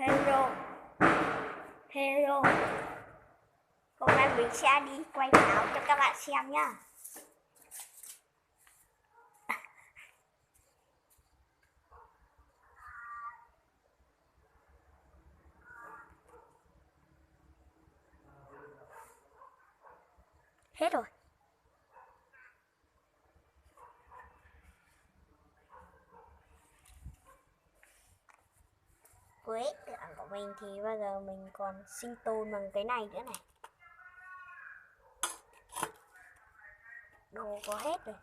Hello, hello. Hôm nay mình sẽ đi quay pháo cho các bạn xem nhá. Hết rồi. Với tưởng của mình thì bây giờ mình còn sinh tồn bằng cái này nữa này. Đồ có hết rồi.